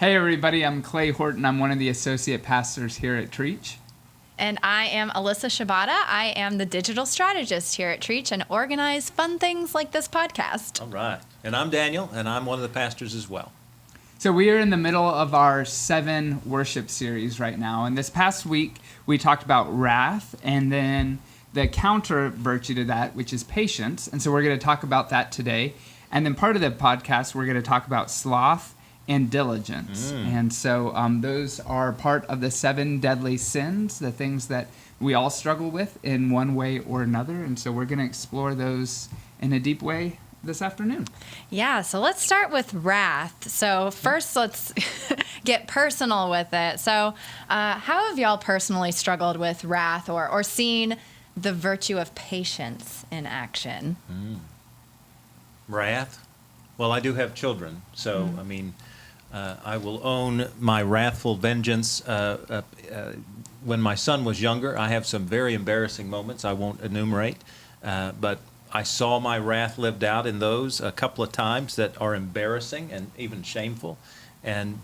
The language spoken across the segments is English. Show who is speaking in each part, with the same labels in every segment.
Speaker 1: Hey everybody, I'm Clay Horton. I'm one of the associate pastors here at Trietsch.
Speaker 2: And I am Alyssa Shibata. I am the digital strategist here at Trietsch and organize fun things like this podcast.
Speaker 3: All right. And I'm Daniel, and I'm one of the pastors as well.
Speaker 1: So we are in the middle of our 7 worship series right now. And this past week, we talked about wrath and then the counter virtue to that, which is patience. And so we're going to talk about that today. And then part of the podcast, we're going to talk about sloth and diligence. And so those are part of the 7 deadly sins, the things that we all struggle with in one way or another. And so we're going to explore those in a deep way this afternoon.
Speaker 2: Yeah, so let's start with wrath. So first, let's get personal with it. So how have y'all personally struggled with wrath or seen the virtue of patience in action?
Speaker 3: Wrath? Well, I do have children, so, I will own my wrathful vengeance. When my son was younger, I have some very embarrassing moments I won't enumerate, but I saw my wrath lived out in those a couple of times that are embarrassing and even shameful. And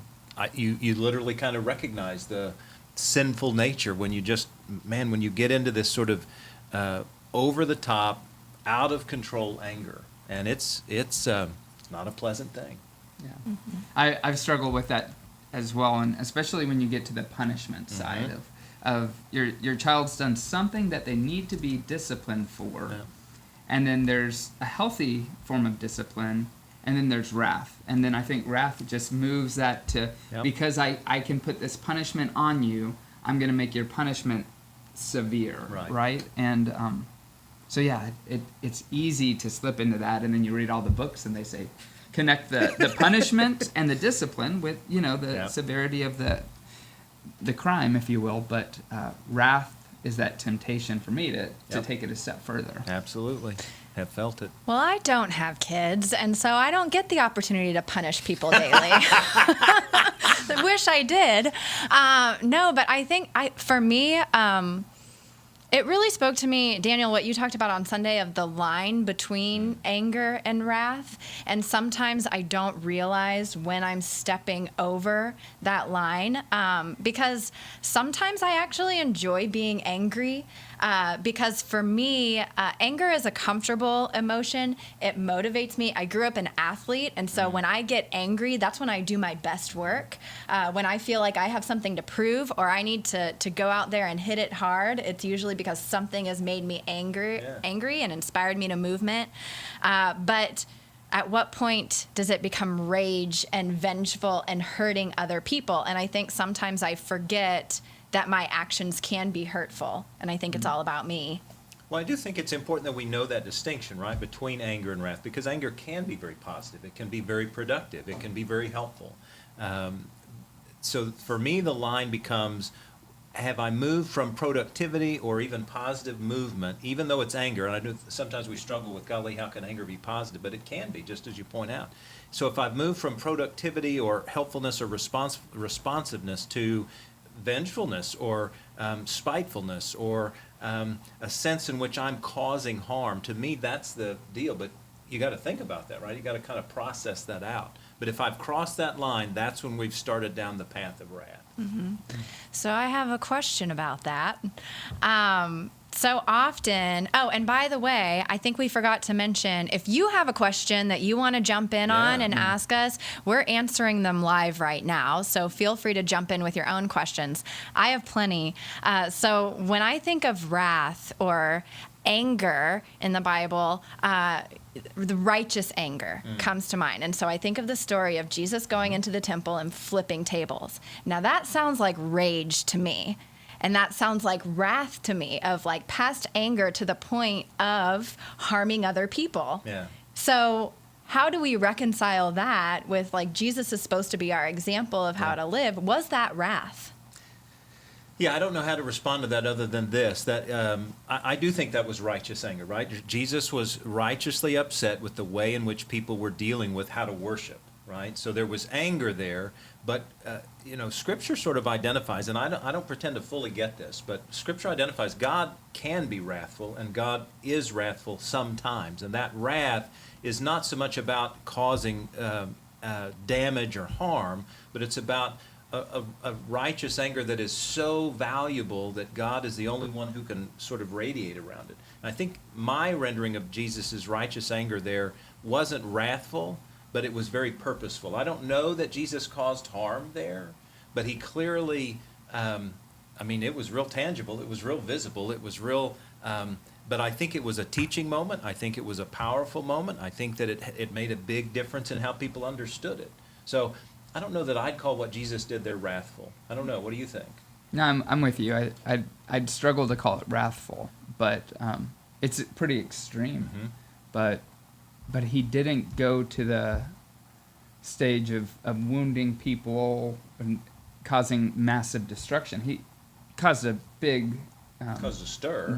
Speaker 3: you literally kind of recognize the sinful nature when you when you get into this sort of over-the-top, out-of-control anger. And it's not a pleasant thing.
Speaker 1: Yeah, I've struggled with that as well, and especially when you get to the punishment side of your child's done something that they need to be disciplined for, and then there's a healthy form of discipline, and then there's wrath, and then I think wrath just moves that to because I can put this punishment on you, I'm going to make your punishment severe, right? And so it's easy to slip into that, and then you read all the books, and they say, connect the punishment and the discipline with, the severity of the crime, if you will. But wrath is that temptation for me to take it a step further.
Speaker 3: Absolutely. Have felt it.
Speaker 2: Well, I don't have kids, and so I don't get the opportunity to punish people daily. I wish I did. No, but I think for me, it really spoke to me, Daniel, what you talked about on Sunday of the line between anger and wrath. And sometimes I don't realize when I'm stepping over that line because sometimes I actually enjoy being angry because for me, anger is a comfortable emotion. It motivates me. I grew up an athlete, and so when I get angry, that's when I do my best work. When I feel like I have something to prove or I need to go out there and hit it hard, it's usually because something has made me angry and inspired me to movement. But at what point does it become rage and vengeful and hurting other people? And I think sometimes I forget that my actions can be hurtful, and I think it's all about me.
Speaker 3: Well, I do think it's important that we know that distinction, right, between anger and wrath, because anger can be very positive. It can be very productive. It can be very helpful. So for me, the line becomes, have I moved from productivity or even positive movement, even though it's anger? And I know sometimes we struggle with, golly, how can anger be positive? But it can be, just as you point out. So if I've moved from productivity or helpfulness or responsiveness to vengefulness or spitefulness or a sense in which I'm causing harm, to me that's the deal. But you got to think about that, right? You got to kind of process that out. But if I've crossed that line, that's when we've started down the path of wrath.
Speaker 2: So I have a question about that. So often, and by the way, I think we forgot to mention, if you have a question that you want to jump in on and ask us, we're answering them live right now. So feel free to jump in with your own questions. I have plenty. So when I think of wrath or anger in the Bible, the righteous anger comes to mind. And so I think of the story of Jesus going into the temple and flipping tables. Now that sounds like rage to me. And that sounds like wrath to me, of like past anger to the point of harming other people.
Speaker 3: Yeah.
Speaker 2: So how do we reconcile that with, like, Jesus is supposed to be our example of how to live? Was that wrath?
Speaker 3: Yeah, I don't know how to respond to that other than this, that I do think that was righteous anger, right? Jesus was righteously upset with the way in which people were dealing with how to worship, right? So there was anger there, but, Scripture sort of identifies, and I don't pretend to fully get this, but Scripture identifies God can be wrathful, and God is wrathful sometimes, and that wrath is not so much about causing damage or harm, but it's about a righteous anger that is so valuable that God is the only one who can sort of radiate around it. And I think my rendering of Jesus' righteous anger there wasn't wrathful, but it was very purposeful. I don't know that Jesus caused harm there, but he clearly, it was real tangible, it was real visible, it was real, but I think it was a teaching moment. I think it was a powerful moment. I think that it made a big difference in how people understood it. So I don't know that I'd call what Jesus did there wrathful. I don't know. What do you think?
Speaker 1: No, I'm with you. I'd struggle to call it wrathful, but it's pretty extreme.
Speaker 3: Mm-hmm.
Speaker 1: But he didn't go to the stage of wounding people and causing massive destruction. He caused a big
Speaker 3: Caused a stir.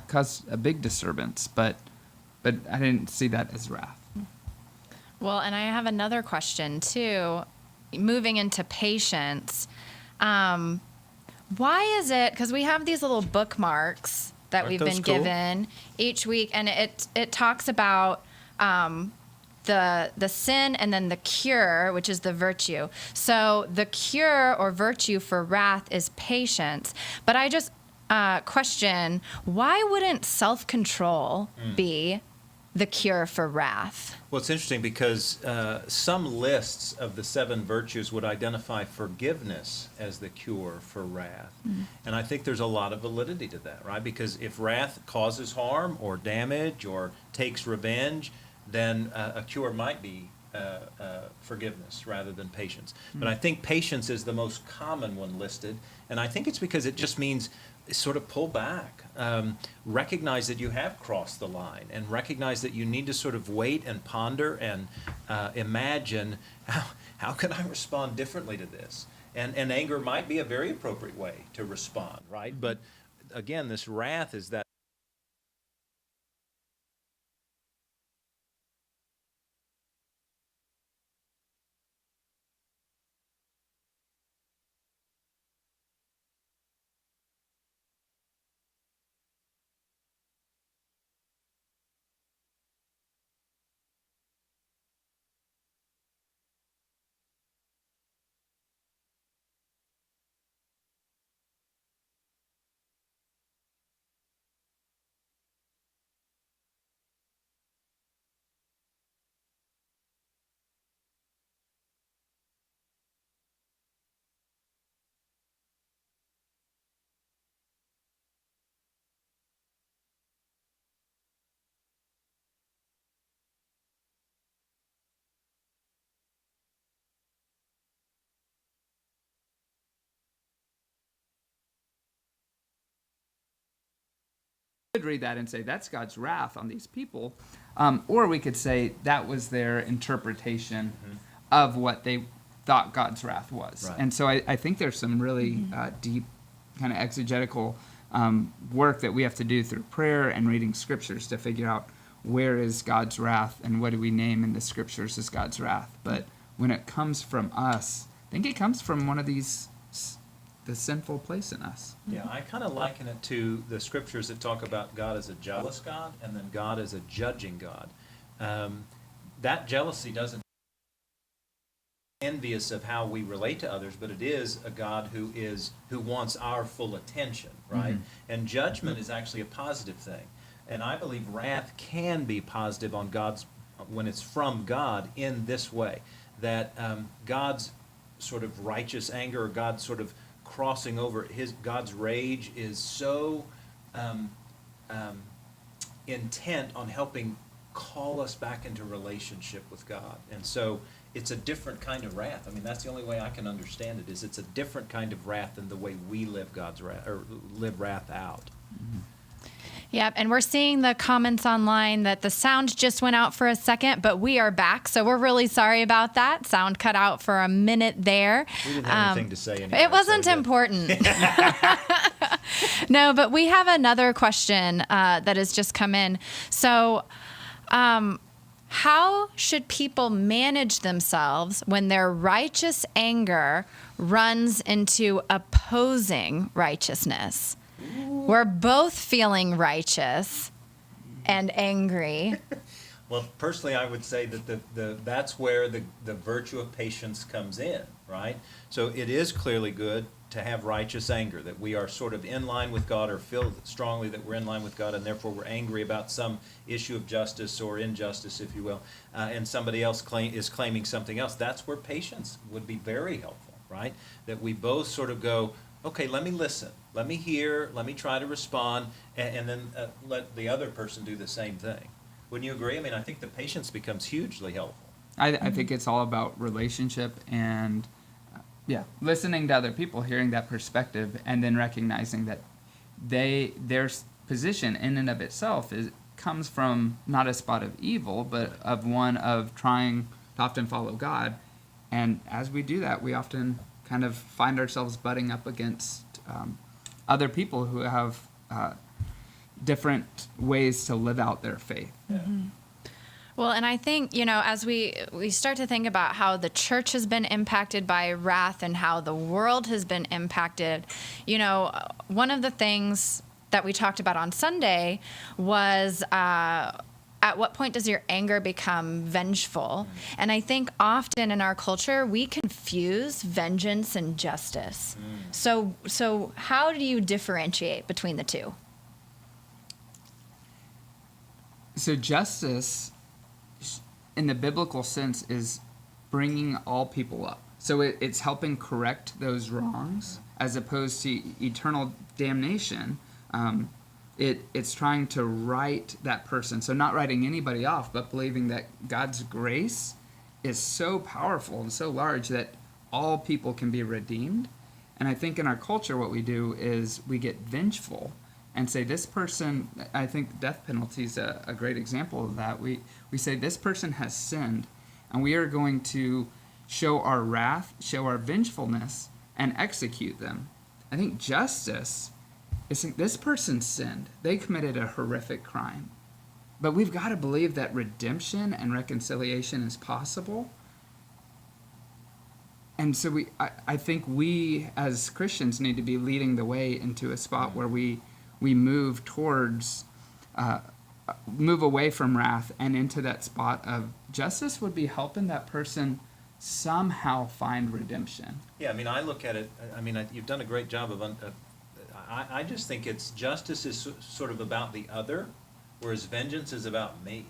Speaker 1: Caused a big disturbance, but I didn't see that as wrath.
Speaker 2: Well, and I have another question too. Moving into patience, why is it? Because we have these little bookmarks that we've been given each week, and it talks about the sin and then the cure, which is the virtue. So the cure or virtue for wrath is patience. But I just question, why wouldn't self-control be the cure for wrath?
Speaker 3: Well, it's interesting because some lists of the 7 virtues would identify forgiveness as the cure for wrath. And I think there's a lot of validity to that, right? Because if wrath causes harm or damage or takes revenge, then a cure might be forgiveness rather than patience. But I think patience is the most common one listed, and I think it's because it just means sort of pull back, recognize that you have crossed the line, and recognize that you need to sort of wait and ponder and imagine how can I respond differently to this? And anger might be a very appropriate way to respond, right? But again, this wrath is that
Speaker 1: Could read that and say that's God's wrath on these people, or we could say that was their interpretation of what they thought God's wrath was.
Speaker 3: Right.
Speaker 1: And so I think there's some really deep kind of exegetical work that we have to do through prayer and reading scriptures to figure out where is God's wrath and what do we name in the scriptures as God's wrath. But when it comes from us, I think it comes from one of these, the sinful place in us.
Speaker 3: Yeah, I kind of liken it to the scriptures that talk about God as a jealous God and then God as a judging God. That jealousy doesn't envious of how we relate to others, but it is a God who wants our full attention, right? And judgment is actually a positive thing. And I believe wrath can be positive on God's when it's from God in this way, that God's sort of righteous anger or God's sort of crossing over God's rage is so intent on helping call us back into relationship with God. And so it's a different kind of wrath. I mean, that's the only way I can understand it, is it's a different kind of wrath than the way we live God's wrath, or live wrath out.
Speaker 2: Yep, and we're seeing the comments online that the sound just went out for a second, but we are back, so we're really sorry about that. Sound cut out for a minute there.
Speaker 3: We didn't have anything to say anyway.
Speaker 2: It wasn't important. No, but we have another question that has just come in. So, how should people manage themselves when their righteous anger runs into opposing righteousness? We're both feeling righteous and angry.
Speaker 3: Well, personally, I would say that that's where the virtue of patience comes in, right? So it is clearly good to have righteous anger, that we are sort of in line with God or feel strongly that we're in line with God, and therefore we're angry about some issue of justice or injustice, if you will, and somebody else is claiming something else. That's where patience would be very helpful, right? That we both sort of go, okay, let me listen, let me hear, let me try to respond, and then let the other person do the same thing. Wouldn't you agree? I mean, I think the patience becomes hugely helpful.
Speaker 1: I think it's all about relationship and, listening to other people, hearing that perspective, and then recognizing that their position in and of itself comes from not a spot of evil, but of one of trying to often follow God. And as we do that, we often kind of find ourselves butting up against other people who have different ways to live out their faith.
Speaker 2: Mm-hmm. Well, and I think, as we start to think about how the church has been impacted by wrath and how the world has been impacted, one of the things that we talked about on Sunday was at what point does your anger become vengeful? And I think often in our culture, we confuse vengeance and justice. So how do you differentiate between the two?
Speaker 1: So justice, in the biblical sense, is bringing all people up. So it's helping correct those wrongs as opposed to eternal damnation. It's trying to right that person. So not writing anybody off, but believing that God's grace is so powerful and so large that all people can be redeemed. And I think in our culture what we do is we get vengeful and say this person, I think death penalty is a great example of that. We say this person has sinned, and we are going to show our wrath, show our vengefulness, and execute them. I think justice is this person sinned. They committed a horrific crime. But we've got to believe that redemption and reconciliation is possible. And so I think we as Christians need to be leading the way into a spot where we move towards, move away from wrath and into that spot of justice would be helping that person somehow find redemption.
Speaker 3: Yeah, I mean, I look at it, you've done a great job of, I just think it's justice is sort of about the other, whereas vengeance is about me.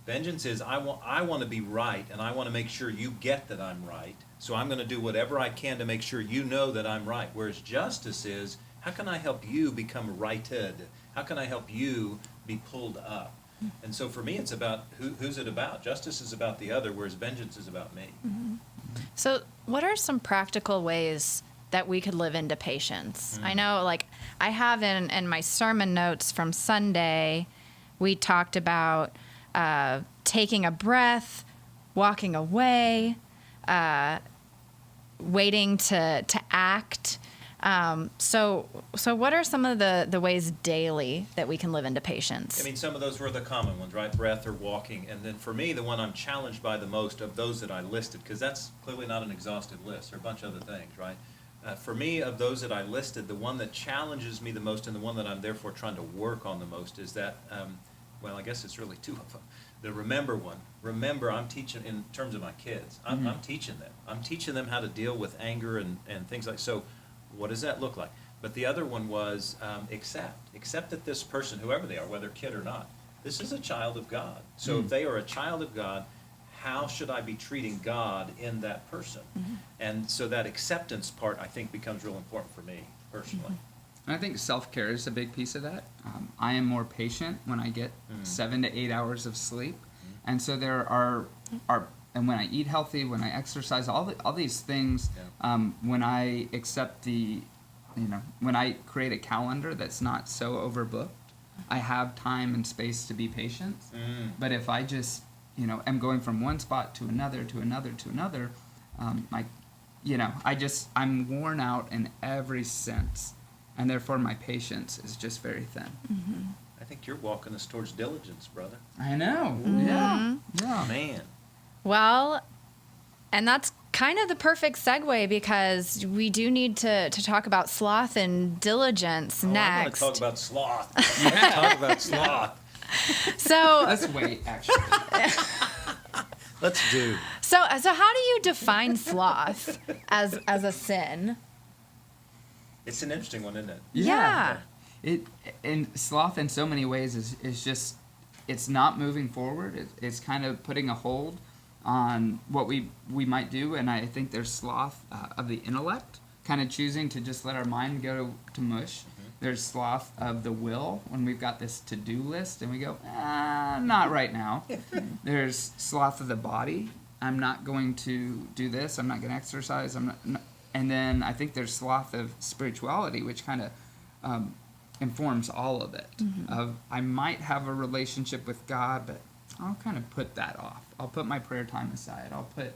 Speaker 3: Vengeance is, I want to be right, and I want to make sure you get that I'm right, so I'm going to do whatever I can to make sure you know that I'm right. Whereas justice is, how can I help you become righted? How can I help you be pulled up? And so for me, it's about who's it about? Justice is about the other, whereas vengeance is about me.
Speaker 2: Mm-hmm. So what are some practical ways that we could live into patience? I know, I have in my sermon notes from Sunday, we talked about taking a breath, walking away, waiting to act. So what are some of the ways daily that we can live into patience?
Speaker 3: I mean, some of those were the common ones, right? Breath or walking. And then for me, the one I'm challenged by the most of those that I listed, because that's clearly not an exhaustive list. There are a bunch of other things, right? For me, of those that I listed, the one that challenges me the most and the one that I'm therefore trying to work on the most is that, I guess it's really two of them. The remember one. Remember, I'm teaching, in terms of my kids, I'm teaching them. I'm teaching them how to deal with anger and things like so. What does that look like? But the other one was accept that this person, whoever they are, whether kid or not, this is a child of God. So if they are a child of God, how should I be treating God in that person? And so that acceptance part, I think, becomes real important for me personally.
Speaker 1: And I think self-care is a big piece of that. I am more patient when I get 7 to 8 hours of sleep. And so there are and when I eat healthy, when I exercise, all these things, when I accept when I create a calendar that's not so overbooked, I have time and space to be patient. But if I just, am going from one spot to another, to another, to another, I'm worn out in every sense. And therefore my patience is just very thin.
Speaker 3: I think you're walking us towards diligence, brother.
Speaker 1: I know. Yeah.
Speaker 3: Man.
Speaker 2: Well, and that's kind of the perfect segue because we do need to talk about sloth and diligence next.
Speaker 3: I want to talk about sloth. Talk about sloth.
Speaker 2: So
Speaker 1: Let's wait, actually.
Speaker 3: Let's do.
Speaker 2: So how do you define sloth as a sin?
Speaker 3: It's an interesting one, isn't it?
Speaker 2: Yeah.
Speaker 1: Sloth in so many ways is just, it's not moving forward. It's kind of putting a hold on what we might do. And I think there's sloth of the intellect, kind of choosing to just let our mind go to mush. There's sloth of the will, when we've got this to-do list and we go, not right now. There's sloth of the body. I'm not going to do this. I'm not going to exercise. And then I think there's sloth of spirituality, which kind of informs all of it. Of I might have a relationship with God, but I'll kind of put that off. I'll put my prayer time aside. I'll put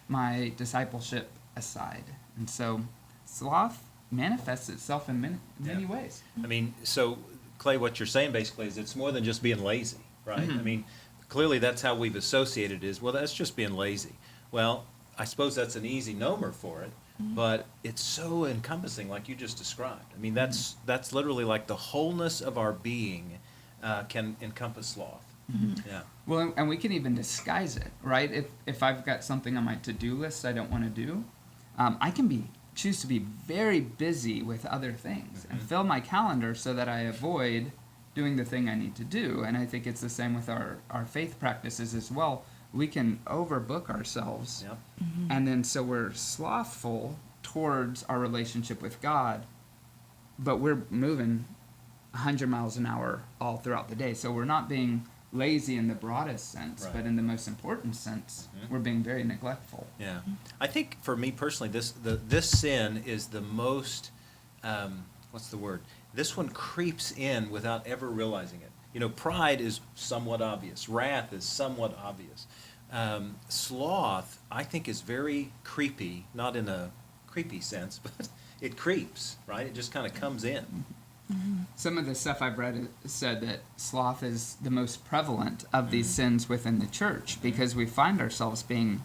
Speaker 1: my discipleship aside. And so sloth manifests itself in many ways.
Speaker 3: I mean, so Clay, what you're saying basically is it's more than just being lazy, right? I mean, clearly that's how we've associated it is, well, that's just being lazy. Well, I suppose that's an easy nomer for it, but it's so encompassing like you just described. I mean, that's literally like the wholeness of our being can encompass sloth. Yeah.
Speaker 1: Well, and we can even disguise it, right? If I've got something on my to-do list I don't want to do, I can choose to be very busy with other things and fill my calendar so that I avoid doing the thing I need to do. And I think it's the same with our faith practices as well. We can overbook ourselves, and then so we're slothful towards our relationship with God, but we're moving 100 miles an hour all throughout the day. So we're not being lazy in the broadest sense, but in the most important sense, we're being very neglectful.
Speaker 3: Yeah, I think for me personally, this sin is the most, what's the word? This one creeps in without ever realizing it. You know, pride is somewhat obvious. Wrath is somewhat obvious. Sloth, I think, is very creepy, not in a creepy sense, but it creeps, right? It just kind of comes in.
Speaker 1: Some of the stuff I've read said that sloth is the most prevalent of these sins within the church because we find ourselves being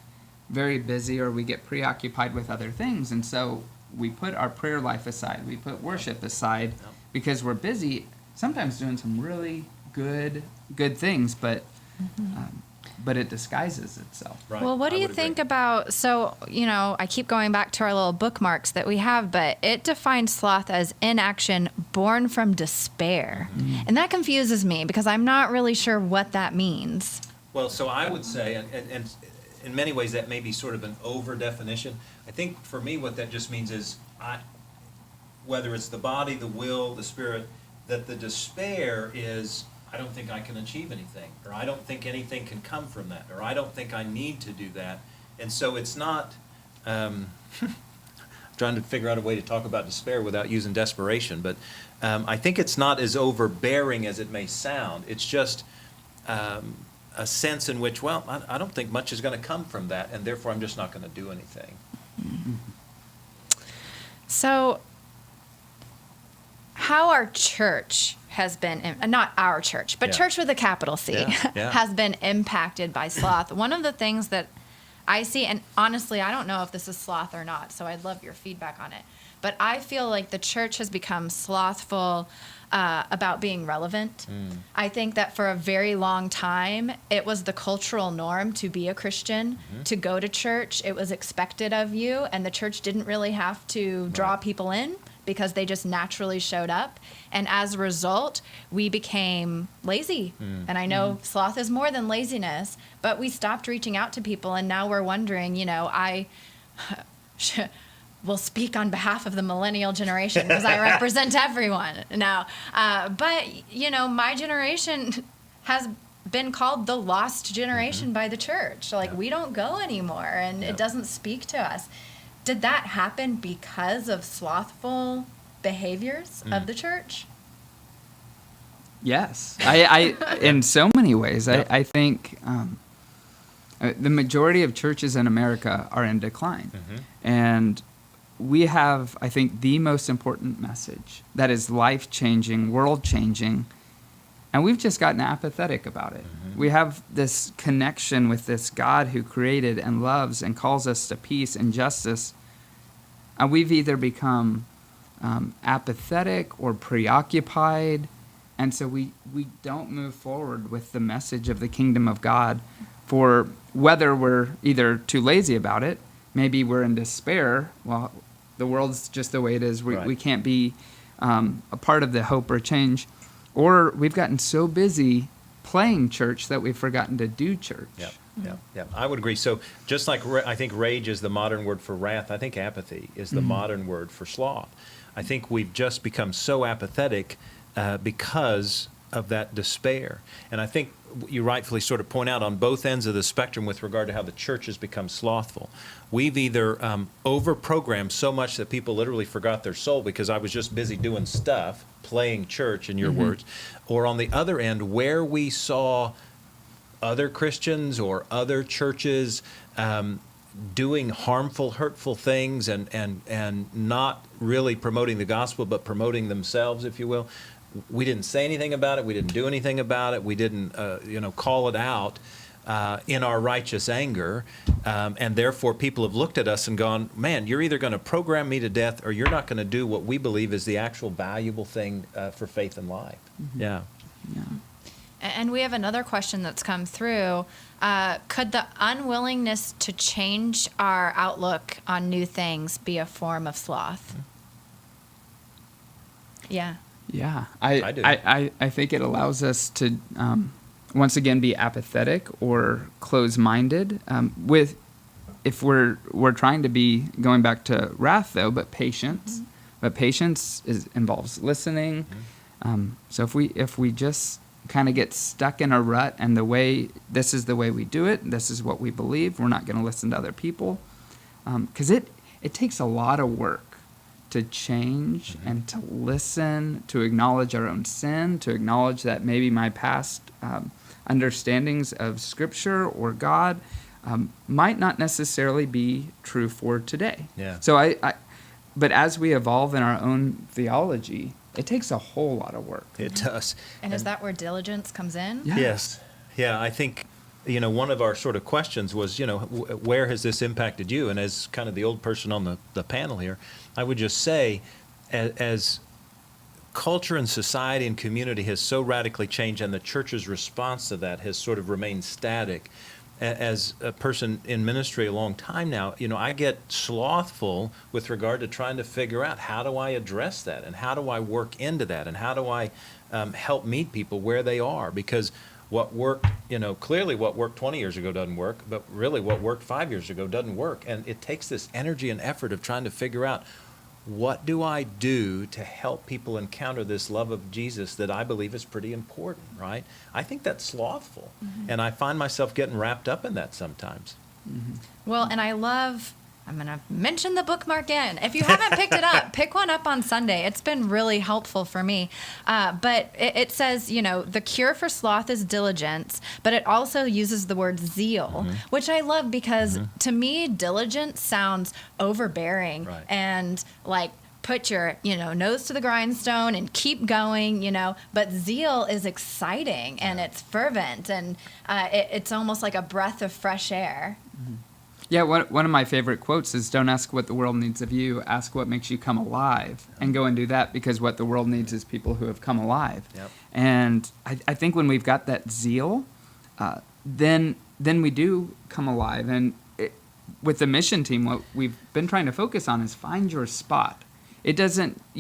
Speaker 1: very busy or we get preoccupied with other things. And so we put our prayer life aside. We put worship aside because we're busy, sometimes doing some really good things, but it disguises itself.
Speaker 3: Right.
Speaker 2: Well, what do you think about, so, I keep going back to our little bookmarks that we have, but it defines sloth as inaction born from despair. And that confuses me because I'm not really sure what that means.
Speaker 3: Well, so I would say, and in many ways that may be sort of an over definition. I think for me what that just means is, whether it's the body, the will, the spirit, that the despair is, I don't think I can achieve anything, or I don't think anything can come from that, or I don't think I need to do that. And so it's not, trying to figure out a way to talk about despair without using desperation, but I think it's not as overbearing as it may sound. It's just a sense in which, well, I don't think much is going to come from that, and therefore I'm just not going to do anything.
Speaker 2: So how our church has been, not our church, but church with a capital C, has been impacted by sloth. One of the things that I see, and honestly, I don't know if this is sloth or not, so I'd love your feedback on it, but I feel like the church has become slothful about being relevant. I think that for a very long time, it was the cultural norm to be a Christian, to go to church. It was expected of you, and the church didn't really have to draw people in because they just naturally showed up. And as a result, we became lazy. And I know sloth is more than laziness, but we stopped reaching out to people, and now we're wondering, I will speak on behalf of the millennial generation because I represent everyone now. But, my generation has been called the lost generation by the church. We don't go anymore, and it doesn't speak to us. Did that happen because of slothful behaviors of the church?
Speaker 1: Yes. I in so many ways. I think the majority of churches in America are in decline. And we have, I think, the most important message that is life-changing, world-changing, and we've just gotten apathetic about it. We have this connection with this God who created and loves and calls us to peace and justice, and we've either become apathetic or preoccupied, And so we don't move forward with the message of the kingdom of God, for whether we're either too lazy about it, maybe we're in despair, well, the world's just the way it is, we can't be a part of the hope or change, or we've gotten so busy playing church that we've forgotten to do church.
Speaker 3: Yeah, I would agree. So just like I think rage is the modern word for wrath, I think apathy is the modern word for sloth. I think we've just become so apathetic because of that despair. And I think you rightfully sort of point out on both ends of the spectrum with regard to how the church has become slothful. We've either over-programmed so much that people literally forgot their soul because I was just busy doing stuff, playing church in your words, or on the other end where we saw other Christians or other churches doing harmful, hurtful things and not really promoting the gospel, but promoting themselves, if you will. We didn't say anything about it. We didn't do anything about it. We didn't, call it out in our righteous anger. And therefore, people have looked at us and gone, man, you're either going to program me to death or you're not going to do what we believe is the actual valuable thing for faith and life. Yeah.
Speaker 2: And we have another question that's come through. Could the unwillingness to change our outlook on new things be a form of sloth? Yeah.
Speaker 1: Yeah,
Speaker 3: I do.
Speaker 1: I think it allows us to once again be apathetic or close-minded. If we're trying to be going back to wrath though, but patience. But patience involves listening. So if we just kind of get stuck in a rut and this is the way we do it, this is what we believe, we're not going to listen to other people, because it takes a lot of work to change and to listen, to acknowledge our own sin, to acknowledge that maybe my past understandings of Scripture or God might not necessarily be true for today.
Speaker 3: Yeah.
Speaker 1: So but as we evolve in our own theology, it takes a whole lot of work.
Speaker 3: It does.
Speaker 2: And is that where diligence comes in?
Speaker 1: Yeah.
Speaker 3: Yes. Yeah, I think, one of our sort of questions was, where has this impacted you? And as kind of the old person on the panel here, I would just say, as culture and society and community has so radically changed and the church's response to that has sort of remained static, as a person in ministry a long time now, I get slothful with regard to trying to figure out how do I address that and how do I work into that and how do I help meet people where they are, because what worked, clearly what worked 20 years ago doesn't work, but really what worked 5 years ago doesn't work. And it takes this energy and effort of trying to figure out, what do I do to help people encounter this love of Jesus that I believe is pretty important, right? I think that's slothful. And I find myself getting wrapped up in that sometimes.
Speaker 2: Well, and I'm going to mention the bookmark again. If you haven't picked it up, pick one up on Sunday. It's been really helpful for me. But it says, the cure for sloth is diligence, but it also uses the word zeal, which I love because to me, diligence sounds overbearing and like put your, nose to the grindstone and keep going, but zeal is exciting and it's fervent and it's almost like a breath of fresh air.
Speaker 1: Yeah, one of my favorite quotes is, don't ask what the world needs of you, ask what makes you come alive, and go and do that, because what the world needs is people who have come alive.
Speaker 3: Yep.
Speaker 1: And I think when we've got that zeal, then we do come alive. And with the mission team, what we've been trying to focus on is find your spot. You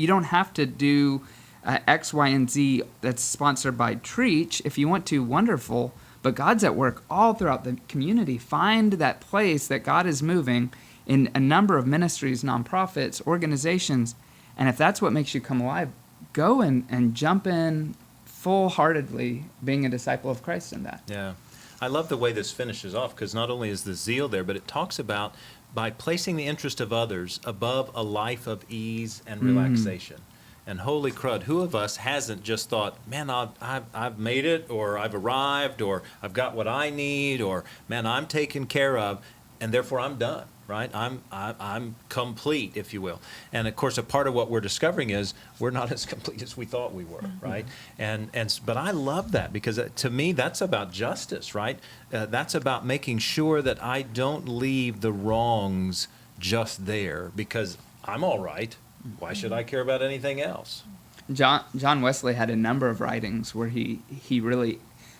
Speaker 1: don't have to do X, Y, and Z that's sponsored by Trietsch. If you want to, wonderful. But God's at work all throughout the community. Find that place that God is moving in a number of ministries, nonprofits, organizations. And if that's what makes you come alive, go and jump in full-heartedly being a disciple of Christ in that.
Speaker 3: Yeah. I love the way this finishes off, because not only is the zeal there, but it talks about by placing the interest of others above a life of ease and relaxation. And holy crud, who of us hasn't just thought, man, I've made it, or I've arrived, or I've got what I need, or man, I'm taken care of, and therefore I'm done, right? I'm complete, if you will. And of course, a part of what we're discovering is we're not as complete as we thought we were, right? But I love that, because to me, that's about justice, right? That's about making sure that I don't leave the wrongs just there because I'm all right. Why should I care about anything else?
Speaker 1: John Wesley had a number of writings where he really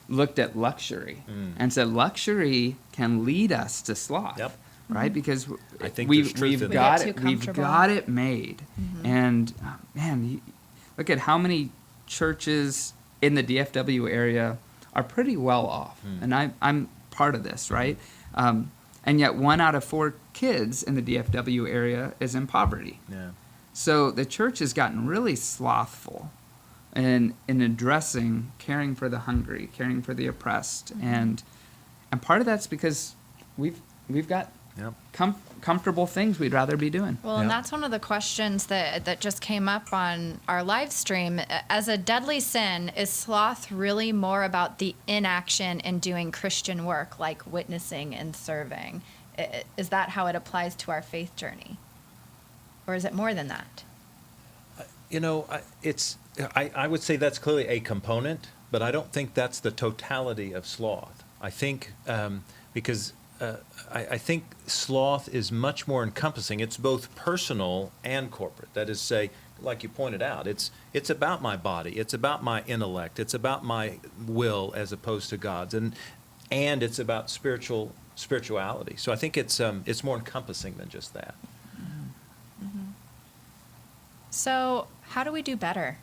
Speaker 1: looked at luxury and said luxury can lead us to sloth.
Speaker 3: Yep.
Speaker 1: Right, because
Speaker 3: I think there's truth in that.
Speaker 1: we've got it made, and man, look at how many churches in the DFW area are pretty well off, and I'm part of this, right? And yet 1 out of 4 kids in the DFW area is in poverty.
Speaker 3: Yeah.
Speaker 1: So the church has gotten really slothful in addressing caring for the hungry, caring for the oppressed, and part of that's because we've got comfortable things we'd rather be doing.
Speaker 2: Well, and that's one of the questions that just came up on our live stream. As a deadly sin, is sloth really more about the inaction in doing Christian work, like witnessing and serving? Is that how it applies to our faith journey? Or is it more than that?
Speaker 3: I would say that's clearly a component, but I don't think that's the totality of sloth. I think because I think sloth is much more encompassing. It's both personal and corporate. That is, say, like you pointed out, it's about my body, it's about my intellect, it's about my will as opposed to God's, and it's about spirituality. So I think it's more encompassing than just that.
Speaker 2: So how do we do better?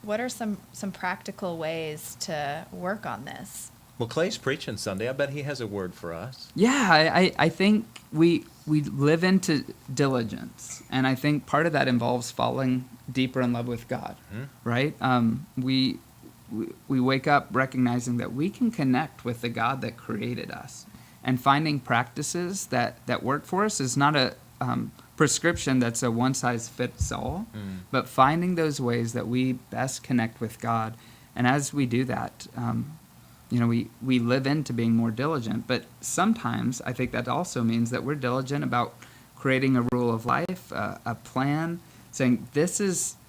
Speaker 2: What are some practical ways to work on this?
Speaker 3: Well, Clay's preaching Sunday. I bet he has a word for us.
Speaker 1: Yeah, I think we live into diligence, and I think part of that involves falling deeper in love with God, right? We wake up recognizing that we can connect with the God that created us, and finding practices that work for us is not a prescription that's a one-size-fits-all, but finding those ways that we best connect with God, and as we do that, we live into being more diligent, but sometimes I think that also means that we're diligent about creating a rule of life, a plan, saying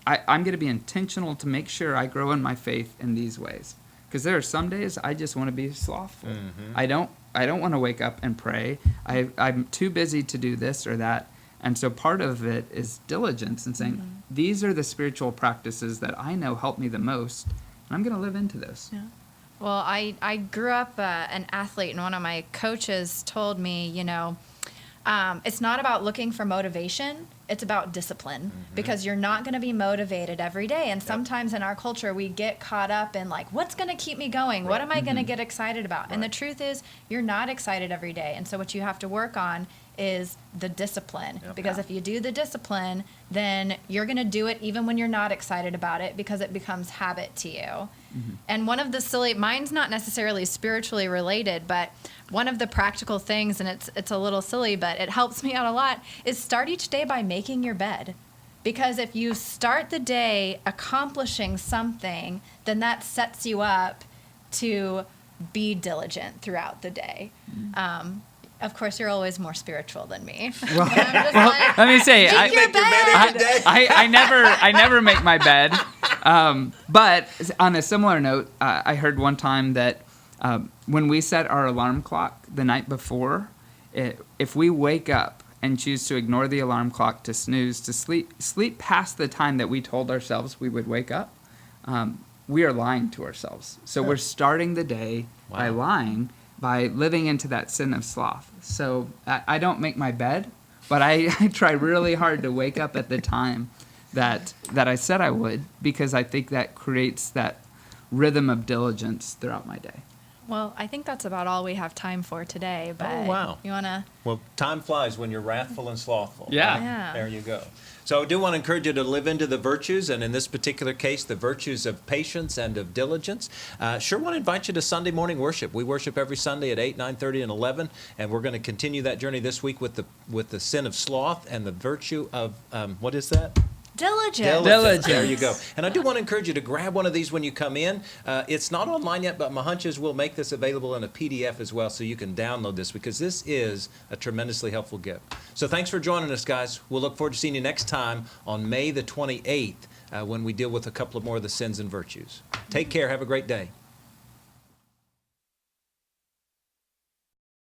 Speaker 1: I'm going to be intentional to make sure I grow in my faith in these ways. Because there are some days I just want to be slothful. I don't want to wake up and pray. I'm too busy to do this or that. And so part of it is diligence and saying, these are the spiritual practices that I know help me the most, and I'm going to live into those.
Speaker 2: Yeah. Well, I grew up an athlete, and one of my coaches told me, it's not about looking for motivation. It's about discipline, because you're not going to be motivated every day. And sometimes in our culture, we get caught up in like, what's going to keep me going? What am I going to get excited about? And the truth is, you're not excited every day. And so what you have to work on is the discipline, because if you do the discipline, then you're going to do it even when you're not excited about it, because it becomes habit to you. And one of the mine's not necessarily spiritually related, but one of the practical things, and it's a little silly, but it helps me out a lot, is start each day by making your bed. Because if you start the day accomplishing something, then that sets you up to be diligent throughout the day. Of course, you're always more spiritual than me.
Speaker 1: Well, let me say, I never make my bed. But on a similar note, I heard one time that when we set our alarm clock the night before, if we wake up and choose to ignore the alarm clock, to snooze, to sleep past the time that we told ourselves we would wake up, we are lying to ourselves. So we're starting the day by lying, by living into that sin of sloth. So I don't make my bed, but I try really hard to wake up at the time that I said I would, because I think that creates that rhythm of diligence throughout my day.
Speaker 2: Well, I think that's about all we have time for today. But you want to?
Speaker 3: Well, time flies when you're wrathful and slothful.
Speaker 1: Yeah.
Speaker 3: There you go. So I do want to encourage you to live into the virtues, and in this particular case, the virtues of patience and of diligence. Sure want to invite you to Sunday morning worship. We worship every Sunday at 8, 9:30, and 11, and we're going to continue that journey this week with the sin of sloth and the virtue of, what is that?
Speaker 2: Diligence.
Speaker 3: There you go. And I do want to encourage you to grab one of these when you come in. It's not online yet, but my hunch is we'll make this available in a PDF as well, so you can download this, because this is a tremendously helpful gift. So thanks for joining us, guys. We'll look forward to seeing you next time on May the 28th when we deal with a couple of more of the sins and virtues. Take care. Have a great day.